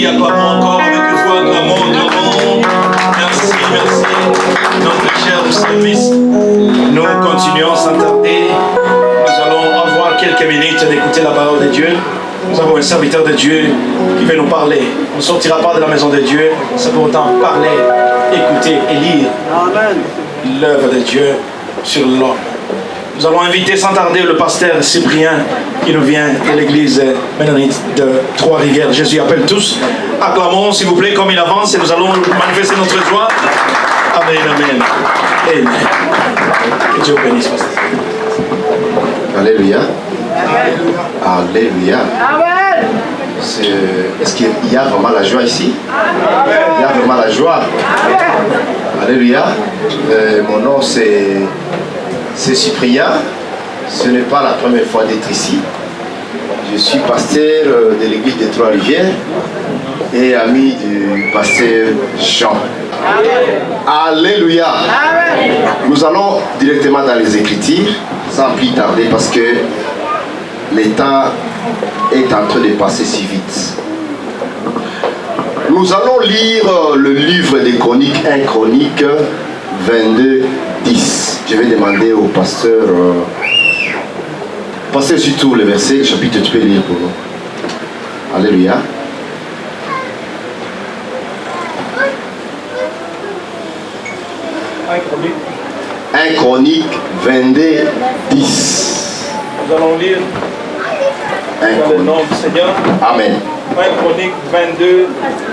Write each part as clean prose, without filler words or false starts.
Allez-y, acclamons encore avec joie, acclamons. Merci, merci. Notre cher service, nous continuons sans tarder. Nous allons avoir quelques minutes d'écouter la parole de Dieu. Nous avons un serviteur de Dieu qui va nous parler. On ne sortira pas de la maison de Dieu sans pour autant parler, écouter et lire l'œuvre de Dieu sur l'homme. Nous allons inviter sans tarder le pasteur Cyprien qui nous vient de l'église Ménonite de Trois-Rivières. Jésus appelle tous. Acclamons s'il vous plaît comme il avance et nous allons manifester notre joie. Amen, amen. Amen. Que Dieu bénisse, pasteur. Alléluia. Alléluia. Est-ce qu'il y a vraiment la joie ici? Il y a vraiment la joie. Alléluia. Mon nom c'est Cyprien. Ce n'est pas la première fois d'être ici. Je suis pasteur de l'église de Trois-Rivières et ami du pasteur Jean. Alléluia. Nous allons directement dans les Écritures sans plus tarder parce que le temps est en train de passer si vite. Nous allons lire le livre des Chroniques, 1 Chronique 22, 10. Je vais demander au pasteur, pasteur surtout le verset, le chapitre, tu peux lire pour nous. Alléluia. Un Chronique 22, 10. Nous allons lire dans le nom du Seigneur. Amen. 1 Chronique 22,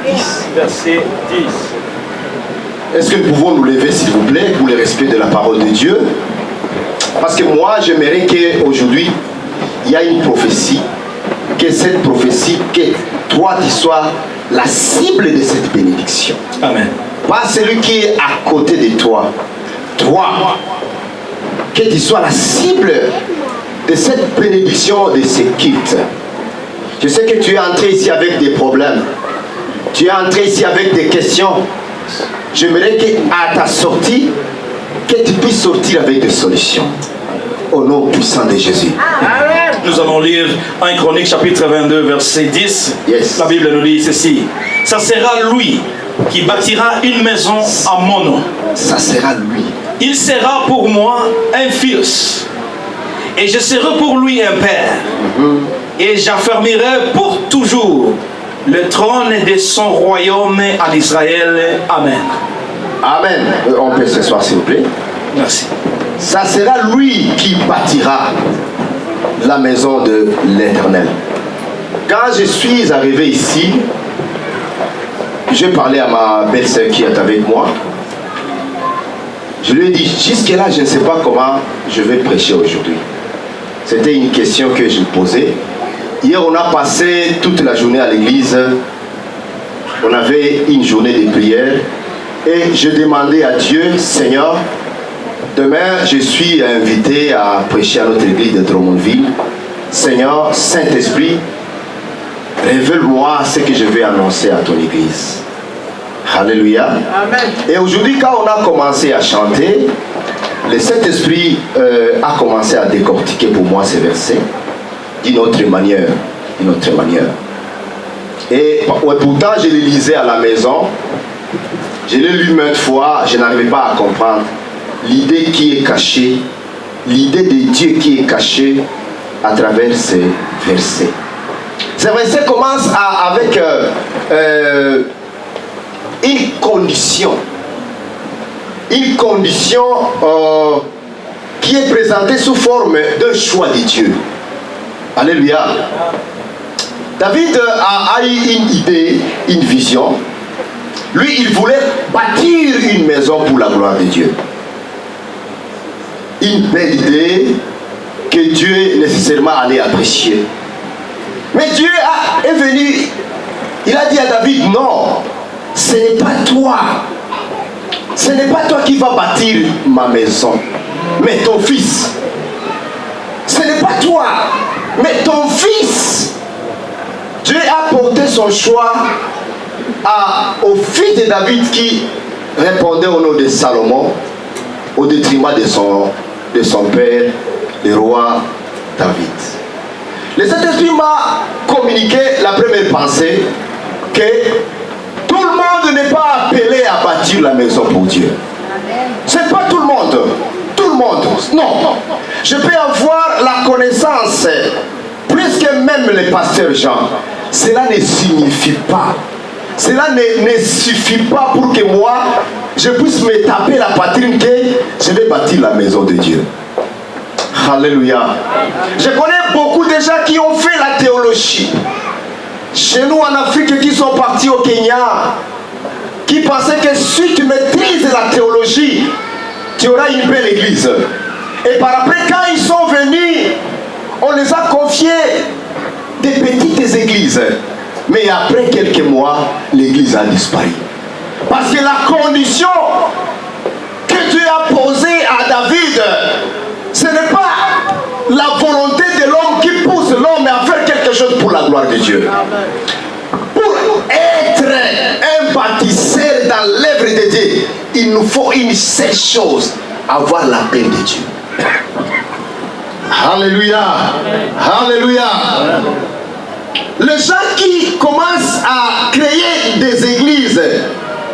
10, verset 10. Est-ce que nous pouvons nous lever s'il vous plaît pour le respect de la parole de Dieu? Parce que moi j'aimerais qu'aujourd'hui il y a une prophétie, que cette prophétie, que toi tu sois la cible de cette bénédiction. Amen. Pas celui qui est à côté de toi. Toi, que tu sois la cible de cette bénédiction, de ce culte. Je sais que tu es entré ici avec des problèmes. Tu es entré ici avec des questions. J'aimerais qu'à ta sortie, que tu puisses sortir avec des solutions. Au nom puissant de Jésus. Amen. Nous allons lire 1 Chronique chapitre 22 verset 10. Yes. La Bible nous dit ceci. Ça sera lui qui bâtira une maison à mon nom. Ça sera lui. Il sera pour moi un fils. Et je serai pour lui un père. Et j'affermirai pour toujours le trône de son royaume en Israël. Amen. Amen. On peut s'asseoir s'il vous plaît. Merci. Ça sera lui qui bâtira la maison de l'Éternel. Quand je suis arrivé ici, j'ai parlé à ma belle-sœur qui est avec moi. Je lui ai dit, jusque-là, je ne sais pas comment je vais prêcher aujourd'hui. C'était une question que je posais. Hier, on a passé toute la journée à l'église. On avait une journée de prière. Et je demandais à Dieu, Seigneur, demain, je suis invité à prêcher à notre église de Drummondville. Seigneur, Saint-Esprit, révèle-moi ce que je vais annoncer à ton église. Alléluia. Amen. Et aujourd'hui, quand on a commencé à chanter, le Saint-Esprit a commencé à décortiquer pour moi ces versets d'une autre manière. Et pourtant, je les lisais à la maison. Je l'ai lu maintes fois, je n'arrivais pas à comprendre l'idée qui est cachée, l'idée de Dieu qui est cachée à travers ces versets. Ces versets commencent avec une condition qui est présentée sous forme d'un choix de Dieu. Alléluia. David a eu une idée, une vision. Lui, il voulait bâtir une maison pour la gloire de Dieu. Une belle idée que Dieu nécessairement allait apprécier. Mais Dieu est venu, il a dit à David, non, ce n'est pas toi. Ce n'est pas toi qui vas bâtir ma maison, mais ton fils. Ce n'est pas toi, mais ton fils. Dieu a porté son choix au fils de David qui répondait au nom de Salomon, au détriment de son père, le roi David. Le Saint-Esprit m'a communiqué la première pensée que tout le monde n'est pas appelé à bâtir la maison pour Dieu. C'est pas tout le monde. Tout le monde. Non. Je peux avoir la connaissance, plus que même les pasteurs Jean. Cela ne signifie pas. Cela ne suffit pas pour que moi, je puisse me taper la poitrine que je vais bâtir la maison de Dieu. Alléluia. Je connais beaucoup de gens qui ont fait la théologie. Chez nous en Afrique, qui sont partis au Kenya, qui pensaient que si tu maîtrises la théologie, tu auras une belle église. Et par après, quand ils sont venus, on les a confiés des petites églises. Mais après quelques mois, l'église a disparu. Parce que la condition que Dieu a posée à David, ce n'est pas la volonté de l'homme qui pousse l'homme à faire quelque chose pour la gloire de Dieu. Pour être un bâtisseur dans l'œuvre de Dieu, il nous faut une seule chose, avoir la paix de Dieu. Alléluia. Alléluia. Les gens qui commencent à créer des églises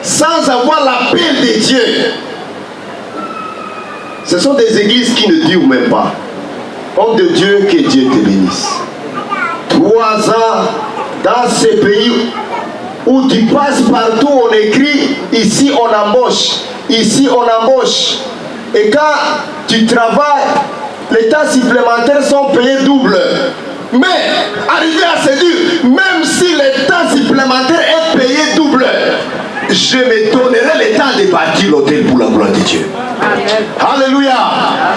sans avoir la paix de Dieu, ce sont des églises qui ne durent même pas. Homme de Dieu, que Dieu te bénisse. 3 ans dans ce pays où tu passes partout, on écrit, ici on embauche, ici on embauche. Et quand tu travailles, les temps supplémentaires sont payés double. Mais, arrivé à se dire, même si le temps supplémentaire est payé double, je me donnerai le temps de bâtir l'autel pour la gloire de Dieu. Amen. Alléluia.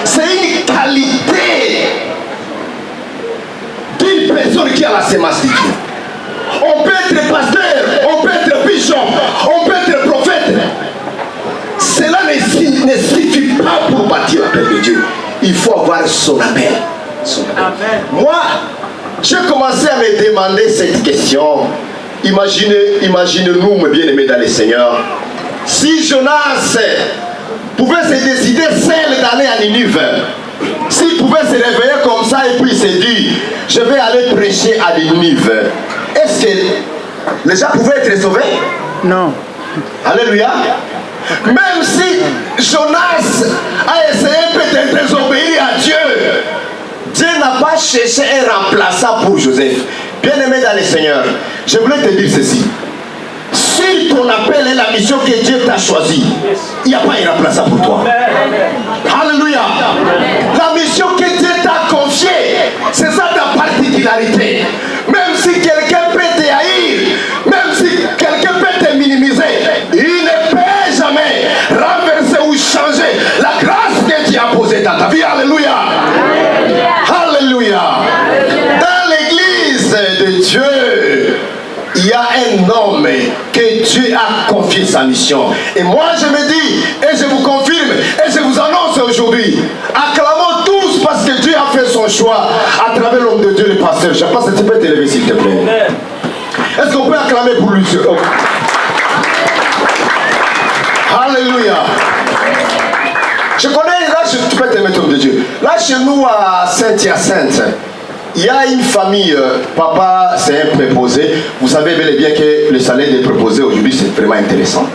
C'est une qualité d'une personne qui a la sémence de Dieu. On peut être pasteur, on peut être bishop, on peut être prophète. Cela ne suffit pas pour bâtir la paix de Dieu. Il faut avoir son appel. Moi, j'ai commencé à me demander cette question. Imaginez-nous, mes bien-aimés dans le Seigneur, si Jonas pouvait se décider seul d'aller à Ninive, s'il pouvait se réveiller comme ça et puis se dire, je vais aller prêcher à Ninive, est-ce que les gens pouvaient être sauvés? Non. Alléluia. Même si Jonas a essayé peut-être de désobéir à Dieu, Dieu n'a pas cherché un remplaçant pour Joseph. Bien-aimé dans le Seigneur, je voulais te dire ceci. Si ton appel est la mission que Dieu t'a choisie, il n'y a pas un remplaçant pour toi. Alléluia. La mission que Dieu t'a confiée, c'est ça ta particularité. Même si quelqu'un peut te haïr, même si quelqu'un peut te minimiser, il ne peut jamais renverser ou changer la grâce que Dieu a posée dans ta vie. Alléluia. Alléluia. Dans l'église de Dieu, il y a un homme que Dieu a confié sa mission. Et moi je me dis, et je vous confirme, et je vous annonce aujourd'hui, acclamons tous parce que Dieu a fait son choix à travers l'homme de Dieu, le pasteur. Je pense que tu peux te lever s'il te plaît. Est-ce qu'on peut acclamer pour lui? Alléluia. Je connais, là tu peux te mettre homme de Dieu. Là chez nous à Saint-Hyacinthe, il y a une famille, papa c'est un préposé. Vous savez bel et bien que le salaire des préposés aujourd'hui c'est vraiment intéressant.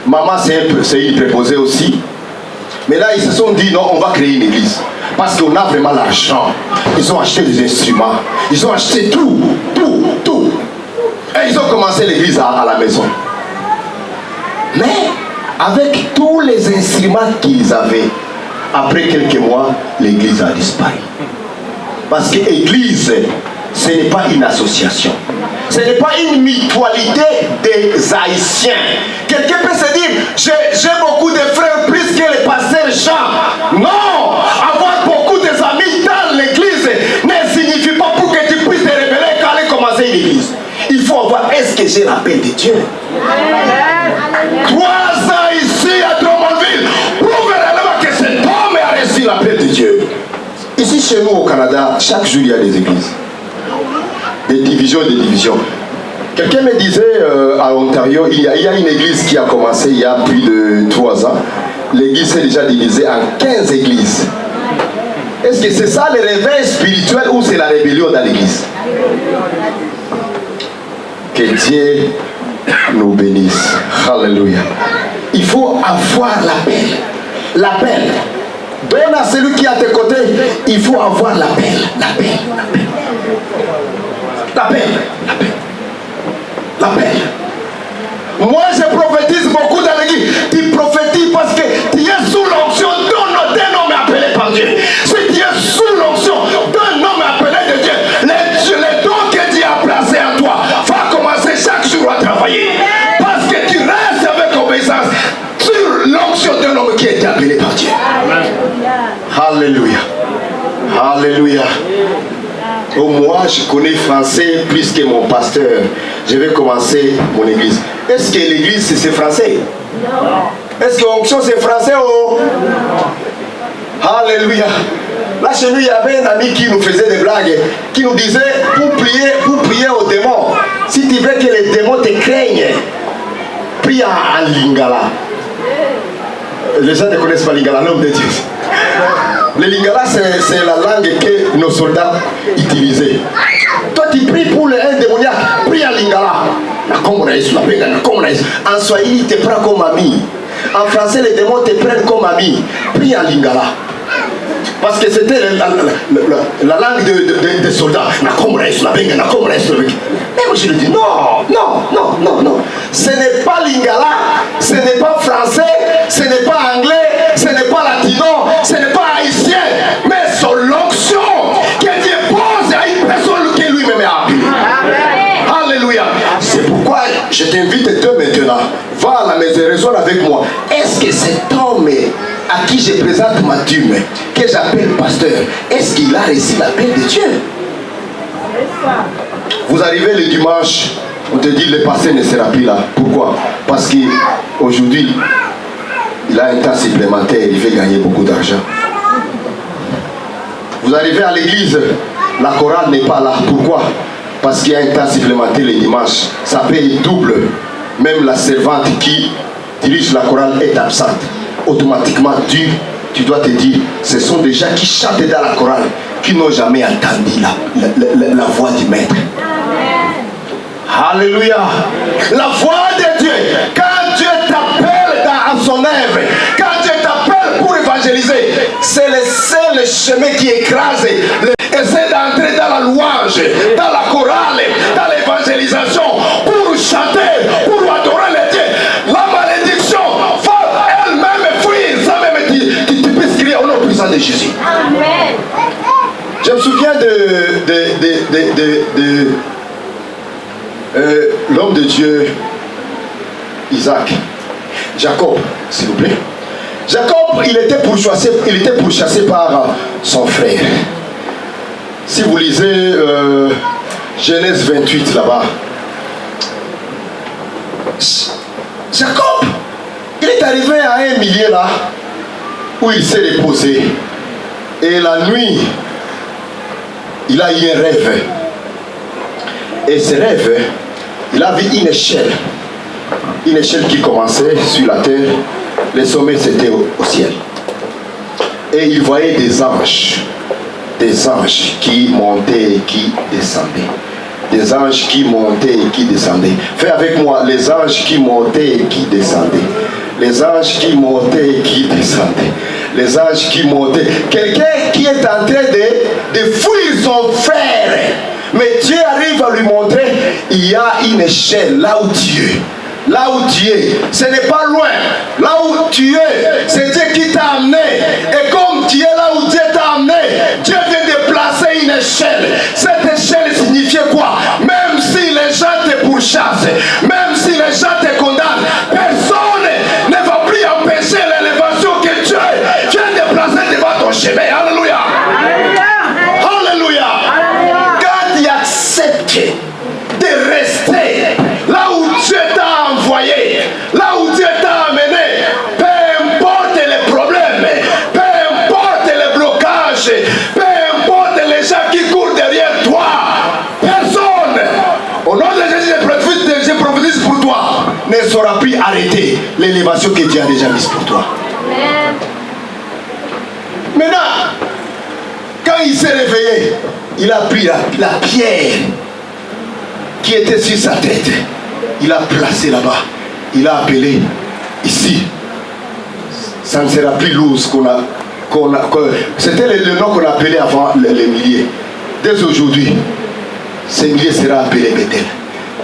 Maman c'est une préposée aussi. Mais là ils se sont dit non, on va créer une église. Parce qu'on a vraiment l'argent. Ils ont acheté des instruments. Ils ont acheté tout. Et ils ont commencé l'église à la maison. Mais avec tous les instruments qu'ils avaient, après quelques mois, l'église a disparu. Parce que l'église, ce n'est pas une association. Ce n'est pas une mutualité des Haïtiens. Quelqu'un peut se dire, j'ai beaucoup de frères plus que le pasteur Jean. Non! Avoir beaucoup d'amis dans l'église ne signifie pas pour que tu puisses te révéler quand elle commencer une église. Il faut voir, est-ce que j'ai l'appel de Dieu? 3 ans ici à Drummondville, prouve réellement que cet homme a reçu l'appel de Dieu. Ici chez nous au Canada, chaque jour il y a des églises. Des divisions. Quelqu'un me disait à Ontario, il y a une église qui a commencé il y a plus de 3 ans. L'église est déjà divisée en 15 églises. Est-ce que c'est ça le réveil spirituel ou c'est la rébellion dans l'église? Que Dieu nous bénisse. Alléluia. Il faut avoir l'appel. L'appel. Donne à celui qui est à tes côtés. Il faut avoir l'appel. L'appel. L'appel. L'appel. Moi, je prophétise beaucoup dans l'église. Tu prophétises parce que tu es sous l'onction d'un homme appelé par Dieu. Si tu es sous l'onction d'un homme appelé de Dieu, les dons que Dieu a placés en toi, va commencer chaque jour à travailler. Parce que tu restes avec obéissance sur l'onction d'un homme qui a été appelé par Dieu. Alléluia. Alléluia. Oh, moi, je connais français plus que mon pasteur. Je vais commencer mon église. Est-ce que l'église, c'est français? Non. Est-ce que l'onction, c'est français? Oh? Alléluia. Là, chez nous, il y avait un ami qui nous faisait des blagues, qui nous disait, pour prier aux démons, si tu veux que les démons te craignent, prie en lingala. Les gens ne connaissent pas lingala, l'homme de Dieu. Le lingala, c'est la langue que nos soldats utilisaient. Toi, tu pries pour un démoniaque, prie en lingala. En swahili, il te prend comme ami. En français, les démons te prennent comme ami. Prie en lingala. Parce que c'était la langue des soldats. Mais moi, je lui dis non. Ce n'est pas lingala, ce n'est pas français, ce n'est pas anglais, ce n'est pas latino, ce n'est pas haïtien, mais c'est l'onction que Dieu pose à une personne qui lui-même a appelé. Alléluia. C'est pourquoi je t'invite toi maintenant, va à la maison, raisonne avec moi. Est-ce que cet homme à qui je présente ma dîme, que j'appelle pasteur, est-ce qu'il a reçu l'appel de Dieu? Vous arrivez le dimanche, on te dit le pasteur ne sera plus là. Pourquoi? Parce qu'aujourd'hui, il a un temps supplémentaire, il veut gagner beaucoup d'argent. Vous arrivez à l'église, la chorale n'est pas là. Pourquoi? Parce qu'il y a un temps supplémentaire le dimanche. Ça paye double. Même la servante qui dirige la chorale est absente. Automatiquement, tu dois te dire, ce sont des gens qui chantent dans la chorale, qui n'ont jamais entendu la voix du maître. Alléluia. La voix de Dieu, quand Dieu t'appelle à son œuvre, quand Dieu t'appelle pour évangéliser, c'est le seul chemin qui écrase. Essaie d'entrer dans la louange, dans la chorale, dans l'évangélisation, pour chanter, pour adorer le Dieu. La malédiction va elle-même fuir, ça même tu puisses crier au nom puissant de Jésus. Amen. Je me souviens l'homme de Dieu, Isaac, Jacob, s'il vous plaît. Jacob, il était pourchassé par son frère. Si vous lisez Genèse 28 là-bas, Jacob, il est arrivé à un milieu là où il s'est reposé. Et la nuit, il a eu un rêve. Et ce rêve, il a vu une échelle qui commençait sur la terre. Le sommet c'était au ciel. Et il voyait des anges qui montaient et qui descendaient. Des anges qui montaient et qui descendaient. Fais avec moi, les anges qui montaient et qui descendaient. Les anges qui montaient et qui descendaient. Les anges qui montaient. Quelqu'un qui est en train de fuir son frère. Mais Dieu arrive à lui montrer, il y a une échelle là où tu es. Là où tu es, ce n'est pas loin. Là où tu es, c'est Dieu qui t'a amené. Et comme tu es là où Dieu t'a amené, Dieu vient de placer une échelle. Cette échelle signifiait quoi? Même si les gens te pourchassent, même si les gens te condamnent, personne ne va plus empêcher l'élévation que Dieu vient de placer devant ton chemin. Alléluia. Alléluia. Quand tu acceptes de rester là où Dieu t'a envoyé, là où Dieu t'a amené, peu importe les problèmes, peu importe les blocages, peu importe les gens qui courent derrière toi, personne, au nom de Jésus, je prophétise pour toi, ne saura plus arrêter l'élévation que Dieu a déjà mise pour toi. Amen. Maintenant, quand il s'est réveillé, il a pris la pierre qui était sur sa tête, il a placé là-bas. Il a appelé ici. Ça ne sera plus Luz c'était le nom qu'on appelait avant les milliers. Dès aujourd'hui, ces milliers sera appelé Bethel.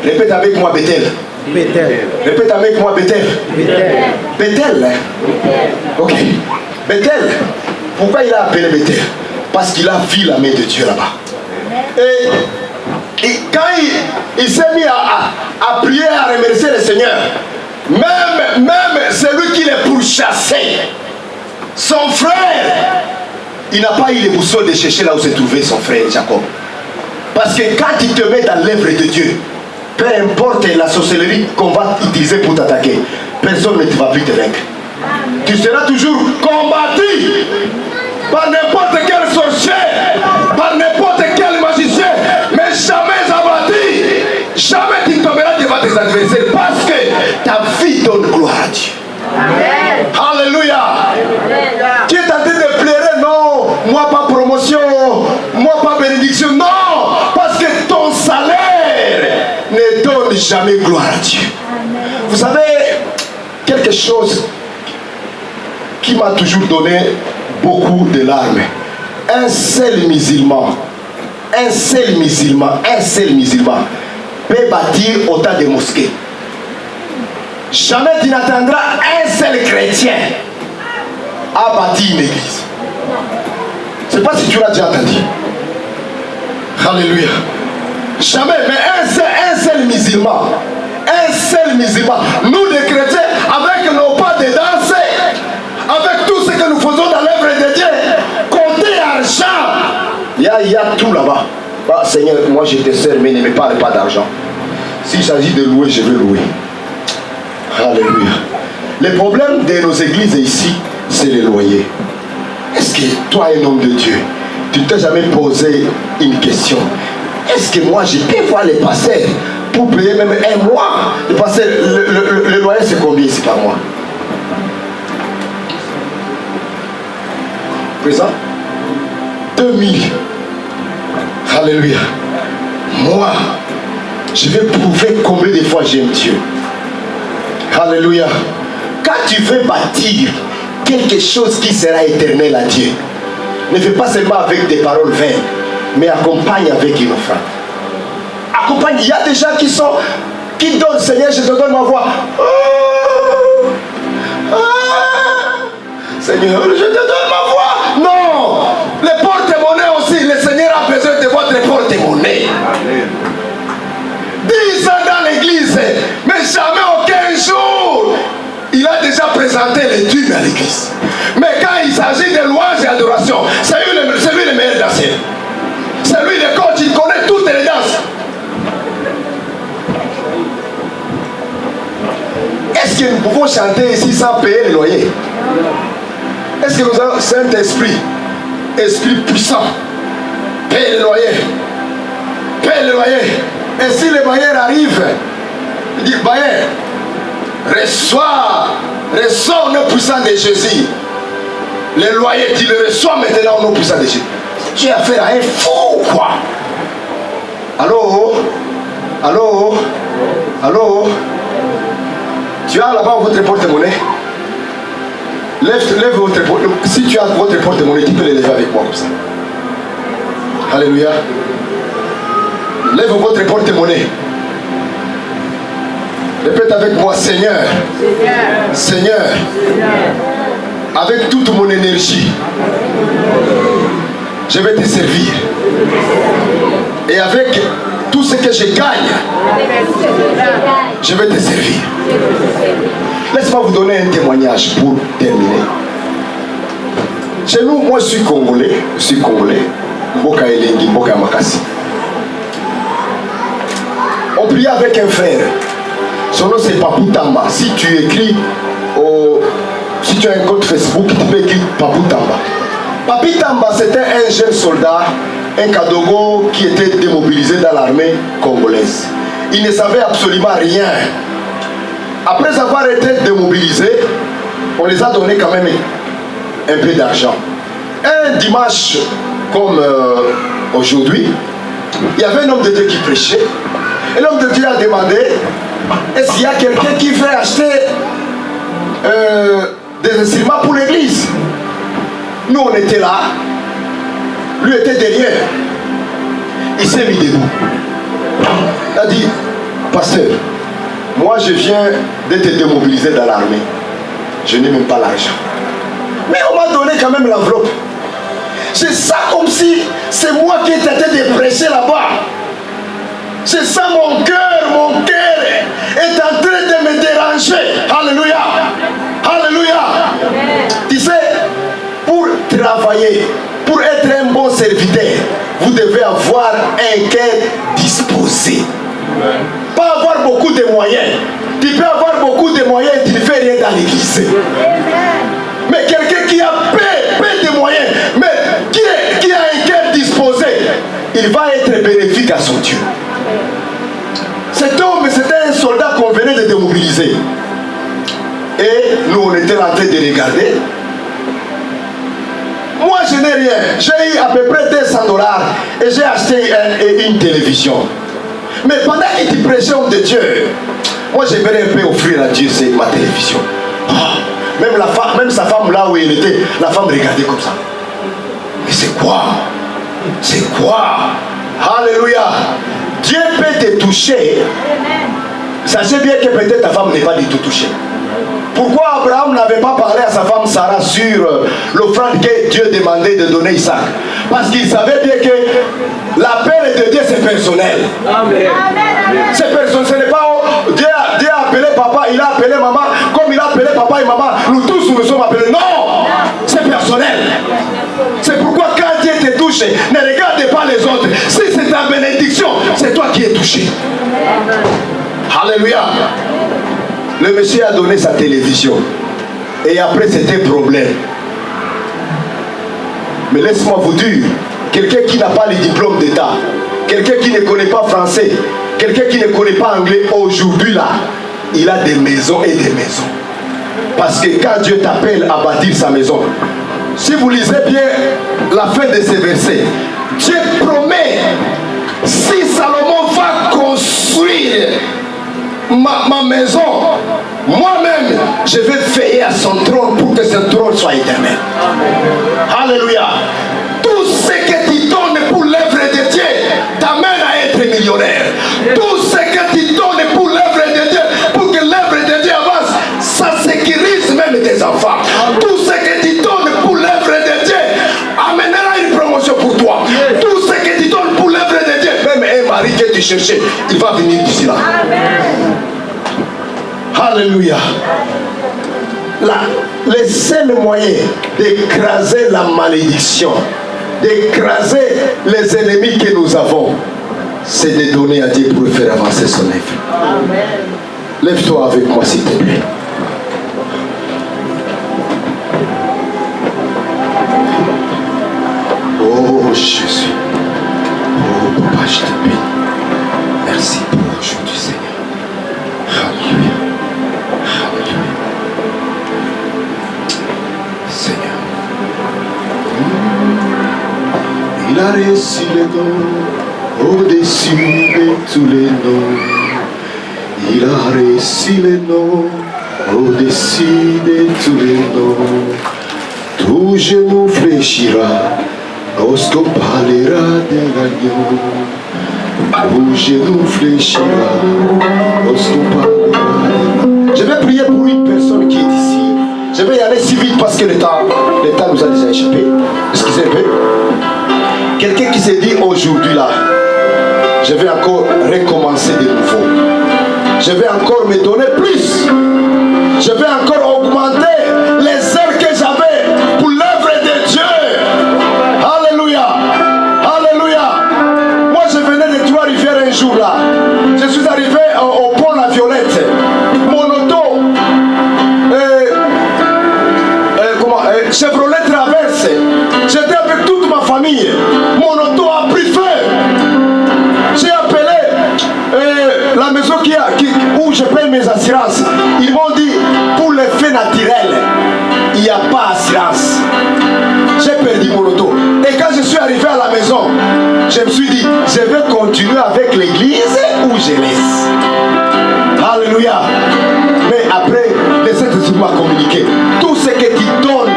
Répète avec moi Bethel. Bethel. Répète avec moi Bethel. Bethel. Bethel. Ok. Bethel. Pourquoi il a appelé Bethel? Parce qu'il a vu la main de Dieu là-bas. Et quand il s'est mis à prier, à remercier le Seigneur, même celui qui les pourchassait, son frère, il n'a pas eu les boussoles de chercher là où se trouvait son frère Jacob. Parce que quand tu te mets dans l'œuvre de Dieu, peu importe la sorcellerie qu'on va utiliser pour t'attaquer, personne ne va plus te vaincre. Tu seras toujours combattu par n'importe quel sorcier, par n'importe quel magicien, mais jamais abattu. Jamais tu tomberas devant tes adversaires parce que ta vie donne gloire à Dieu. Amen. Alléluia. Tu es en train de pleurer, non, moi pas promotion, moi pas bénédiction, non, parce que ton salaire ne donne jamais gloire à Dieu. Amen. Vous savez, quelque chose qui m'a toujours donné beaucoup de larmes. Un seul musulman peut bâtir autant de mosquées. Jamais tu n'attendras un seul chrétien à bâtir une église. Je ne sais pas si tu l'as déjà entendu. Alléluia. Jamais, mais un seul musulman. Nous les chrétiens, avec nos pas de danse, avec tout ce que nous faisons dans l'œuvre de Dieu, compter argent. Il y a tout là-bas. Bah, Seigneur, moi je te sers, mais ne me parle pas d'argent. S'il s'agit de louer, je vais louer. Alléluia. Le problème de nos églises ici, c'est les loyers. Est-ce que toi, un homme de Dieu, tu ne t'es jamais posé une question? Est-ce que moi, je peux voir les pasteurs pour payer même un mois? Le pasteur, le loyer, c'est combien ici par mois? Présent 2000. Alléluia. Moi, je vais prouver combien de fois j'aime Dieu. Alléluia. Quand tu veux bâtir quelque chose qui sera éternel à Dieu, ne fais pas seulement avec des paroles vaines, mais accompagne avec une offrande. Accompagne. Il y a des gens qui donnent, Seigneur, je te donne ma voix. Seigneur, je te donne ma voix. Non. Les porte-monnaies aussi, le Seigneur a besoin de votre porte-monnaie. 10 ans dans l'église, mais jamais aucun jour il a déjà présenté les dîmes à l'église. Mais quand il s'agit de louange et adoration, c'est lui le meilleur danseur. C'est lui le coach, il connaît toutes les danses. Est-ce que nous pouvons chanter ici sans payer les loyers? Est-ce que nous avons Saint-Esprit, Esprit puissant, paye les loyers? Paye les loyers. Et si le bailleur arrive, il dit, bailleur, reçois au nom puissant de Jésus. Le loyer, tu le reçois maintenant au nom puissant de Jésus. Tu as affaire à un fou, quoi. Allô? Tu as là-bas votre porte-monnaie? Lève votre porte-monnaie. Si tu as votre porte-monnaie, tu peux le lever avec moi comme ça. Alléluia. Lève votre porte-monnaie. Répète avec moi, Seigneur. Seigneur. Avec toute mon énergie, je vais te servir. Et avec tout ce que je gagne, je vais te servir. Laisse-moi vous donner un témoignage pour terminer. Chez nous, moi je suis congolais. Mboka Elengi, Mboka Makasi. On priait avec un frère. Son nom c'est Papou Tamba. Si tu écris, si tu as un compte Facebook, tu peux écrire Papou Tamba. Papou Tamba, c'était un jeune soldat, un Kadogo qui était démobilisé dans l'armée congolaise. Il ne savait absolument rien. Après avoir été démobilisé, on les a donné quand même un peu d'argent. Un dimanche comme aujourd'hui, il y avait un homme de Dieu qui prêchait. Et l'homme de Dieu a demandé, est-ce qu'il y a quelqu'un qui veut acheter des instruments pour l'église? Nous, on était là. Lui était derrière. Il s'est mis debout. Il a dit, pasteur, moi je viens d'être démobilisé dans l'armée. Je n'ai même pas l'argent. Mais on m'a donné quand même l'enveloppe. C'est ça comme si c'est moi qui étais de prêcher là-bas. C'est ça mon cœur est en train de me déranger. Alléluia. Alléluia. Tu sais, pour travailler, pour être un bon serviteur, vous devez avoir un cœur disposé. Pas avoir beaucoup de moyens. Tu peux avoir beaucoup de moyens et tu ne fais rien dans l'église. Mais quelqu'un qui a peu de moyens, mais qui a un cœur disposé, il va être bénéfique à son Dieu. Cet homme, c'était un soldat qu'on venait de démobiliser. Et nous, on était en train de regarder. Moi, je n'ai rien. J'ai eu à peu près $200 et j'ai acheté une télévision. Mais pendant que tu prêchais homme de Dieu, moi, j'aimerais un peu offrir à Dieu ma télévision. Oh, même sa femme, là où elle était, la femme regardait comme ça. Mais c'est quoi? C'est quoi? Alléluia. Dieu peut te toucher. Sachez bien que peut-être ta femme n'est pas du tout touchée. Pourquoi Abraham n'avait pas parlé à sa femme Sarah sur l'offrande que Dieu demandait de donner Isaac? Parce qu'il savait bien que l'appel de Dieu c'est personnel. Amen. C'est personnel. Ce n'est pas Dieu a appelé papa, il a appelé maman, comme il a appelé papa et maman. Nous tous nous sommes appelés. Non, c'est personnel. C'est pourquoi quand Dieu te touche, ne regarde pas les autres. Si c'est ta bénédiction, c'est toi qui es touché. Alléluia. Le monsieur a donné sa télévision. Et après, c'était problème. Mais laisse-moi vous dire, quelqu'un qui n'a pas le diplôme d'État, quelqu'un qui ne connaît pas français, quelqu'un qui ne connaît pas anglais, aujourd'hui là, il a des maisons et des maisons. Parce que quand Dieu t'appelle à bâtir sa maison, si vous lisez bien la fin de ces versets, Dieu promet, si Salomon va construire ma maison, moi-même, je vais veiller à son trône pour que ce trône soit éternel. Alléluia. Tout ce que tu donnes pour l'œuvre de Dieu t'amène à être millionnaire. Tout ce que tu donnes pour l'œuvre de Dieu, pour que l'œuvre de Dieu avance, ça sécurise même tes enfants. Tout ce que tu donnes pour l'œuvre de Dieu amènera une promotion pour toi. Tout ce que tu donnes pour l'œuvre de Dieu, même un mari que tu cherchais, il va venir d'ici là. Alléluia. Le seul moyen d'écraser la malédiction, d'écraser les ennemis que nous avons, c'est de donner à Dieu pour faire avancer son œuvre. Lève-toi avec moi s'il te plaît. Oh Jésus. Oh Papa, je te bénis. Merci pour aujourd'hui, Seigneur. Alléluia. Alléluia. Seigneur. Il a reçu le nom au-dessus de tous les noms. Il a reçu le nom au-dessus de tous les noms. Tout genou fléchira lorsqu'on parlera de l'agneau. Tout genou fléchira lorsqu'on parlera. Je vais prier pour une personne qui est ici. Je vais y aller si vite parce que le temps nous a déjà échappé. Excusez un peu. Quelqu'un qui s'est dit aujourd'hui là, je vais encore recommencer de nouveau. Je vais encore me donner plus. Je vais encore augmenter les heures que j'avais pour l'œuvre de Dieu. Alléluia. Alléluia. Moi je venais de Trois-Rivières un jour là. Je suis arrivé au pont La Violette. Mon auto, Chevrolet Traverse. J'étais avec toute ma famille. Mon auto a pris feu. J'ai appelé la maison où je paye mes assurances. Ils m'ont dit, pour les faits naturels, il n'y a pas d'assurance. J'ai perdu mon auto. Et quand je suis arrivé à la maison, je me suis dit, je vais continuer avec l'église ou je laisse. que tout ce que tu donnes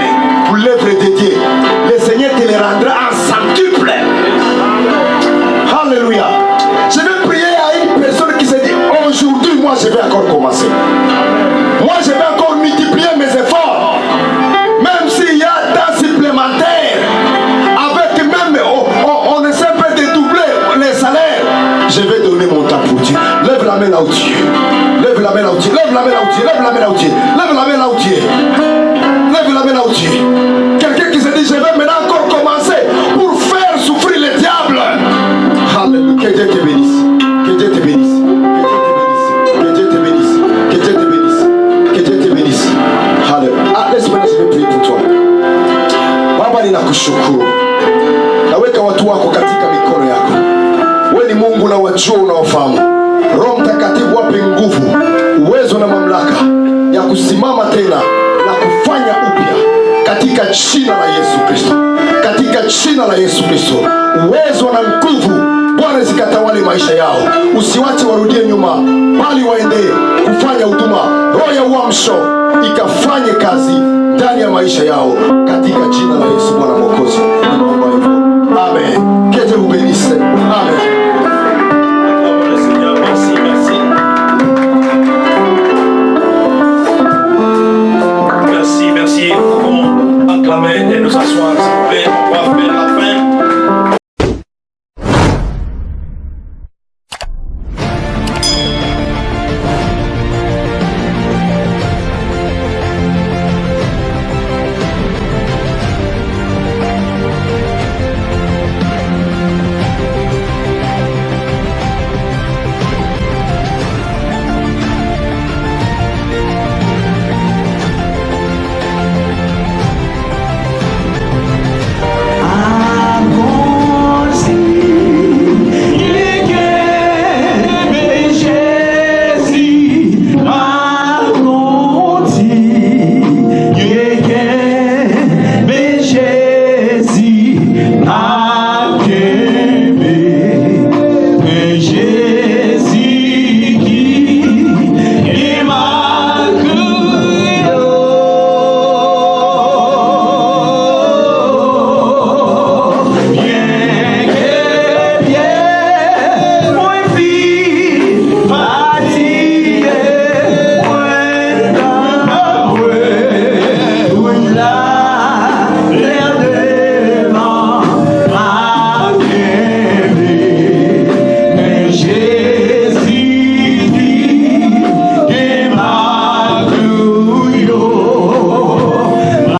pour l'œuvre de Dieu, le Seigneur te le rendra en centuple. Alléluia. Je vais prier à une personne qui se dit, aujourd'hui, moi, je vais encore commencer. Moi, je vais encore multiplier mes efforts. Même s'il y a temps supplémentaire, avec même, on essaie pas de doubler les salaires, je vais donner mon temps pour Dieu. Lève la main là où tu es. Lève la main là où tu es. Lève la main là où tu es. Lève la main là où tu es. Lève la main là où tu es. Lève la main là où tu es. Quelqu'un qui se dit, je vais maintenant encore commencer pour faire souffrir le diable. Alléluia. Que Dieu te bénisse. Que Dieu te bénisse. Que Dieu te bénisse. Que Dieu te bénisse. Que Dieu te bénisse. Alléluia. Ah, laisse-moi, je vais prier pour toi. Baba, ninakushukuru. Naweka watu wako katika mikono yako. Wewe ni Mungu na wajua unaofahamu. Roho Mtakatifu wape nguvu, uwezo na mamlaka ya kusimama tena na kufanya upya katika jina la Yesu Kristo. Katika jina la Yesu Kristo. Uwezo na nguvu Bwana zikatawale maisha yao. Usiwache warudie nyuma, bali waendee kufanya huduma. Roho ya uamsho ikafanye kazi ndani ya maisha yao katika jina la Yesu Bwana Mwokozi. Ninaomba hivyo. Amen. Que Dieu vous bénisse.